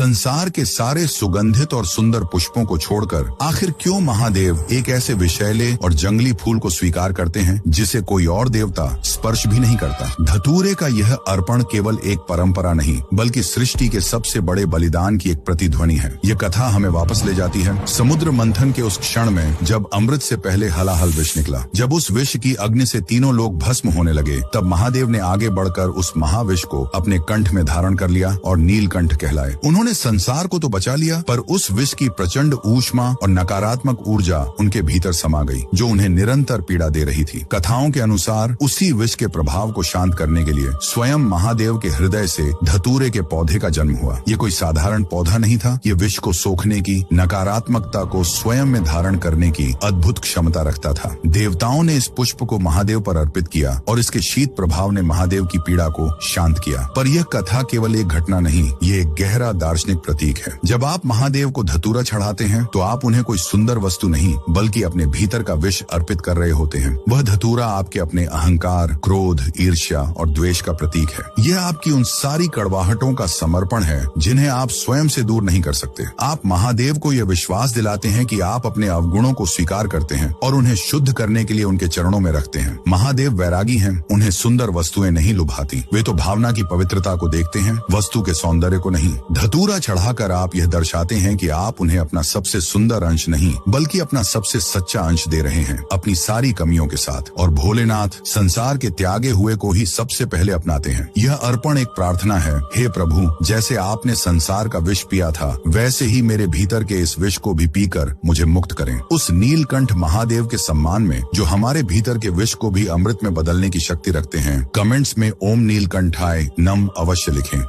संसार के सारे सुगंधित और सुंदर पुष्पों को छोड़कर आखिर क्यों महादेव एक ऐसे विषैले और जंगली फूल को स्वीकार करते हैं जिसे कोई और देवता स्पर्श भी नहीं करता? धतूरे का यह अर्पण केवल एक परंपरा नहीं बल्कि सृष्टि के सबसे बड़े बलिदान की एक प्रतिध्वनि है। यह कथा हमें वापस ले जाती है समुद्र मंथन के उस क्षण में जब अमृत से पहले हलाहल विष निकला। जब उस विष की अग्नि से तीनों लोग भस्म होने लगे तब महादेव ने आगे बढ़कर उस महाविष को अपने कंठ में धारण कर लिया और नीलकंठ कहलाए। उन्होंने संसार को तो बचा लिया पर उस विष की प्रचंड ऊष्मा और नकारात्मक ऊर्जा उनके भीतर समा गई जो उन्हें निरंतर पीड़ा दे रही थी। कथाओं के अनुसार उसी विष के प्रभाव को शांत करने के लिए स्वयं महादेव के हृदय से धतूरे के पौधे का जन्म हुआ। ये कोई साधारण पौधा नहीं था, ये विष को सोखने की, नकारात्मकता को स्वयं में धारण करने की अद्भुत क्षमता रखता था। देवताओं ने इस पुष्प को महादेव पर अर्पित किया और इसके शीत प्रभाव ने महादेव की पीड़ा को शांत किया। पर यह कथा केवल एक घटना नहीं, ये एक गहरा दार्शनिक प्रतीक है। जब आप महादेव को धतूरा चढ़ाते हैं तो आप उन्हें कोई सुंदर वस्तु नहीं बल्कि अपने भीतर का विष अर्पित कर रहे होते हैं। वह धतूरा आपके अपने अहंकार, क्रोध, ईर्ष्या और द्वेष का प्रतीक है। यह आपकी उन सारी कड़वाहटों का समर्पण है जिन्हें आप स्वयं से दूर नहीं कर सकते। आप महादेव को यह विश्वास दिलाते हैं कि आप अपने अवगुणों को स्वीकार करते हैं और उन्हें शुद्ध करने के लिए उनके चरणों में रखते हैं। महादेव वैरागी हैं, उन्हें सुंदर वस्तुएं नहीं लुभाती। वे तो भावना की पवित्रता को देखते हैं, वस्तु के सौंदर्य को नहीं। धतूरा चढ़ाकर आप यह दर्शाते हैं कि आप उन्हें अपना सबसे सुंदर अंश नहीं बल्कि अपना सबसे सच्चा अंश दे रहे हैं, अपनी सारी कमियों के साथ। और भोलेनाथ संसार के त्यागे हुए को ही सबसे पहले अपनाते हैं। यह अर्पण एक प्रार्थना है, हे प्रभु, जैसे आपने संसार का विष पिया था वैसे ही मेरे भीतर के इस विष को भी पीकर मुझे मुक्त करें। उस नीलकंठ महादेव के सम्मान में जो हमारे भीतर के विष को भी अमृत में बदलने की शक्ति रखते हैं, कमेंट्स में ओम नीलकंठाय नम अवश्य लिखें।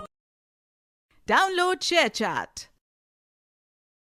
Download ShareChat.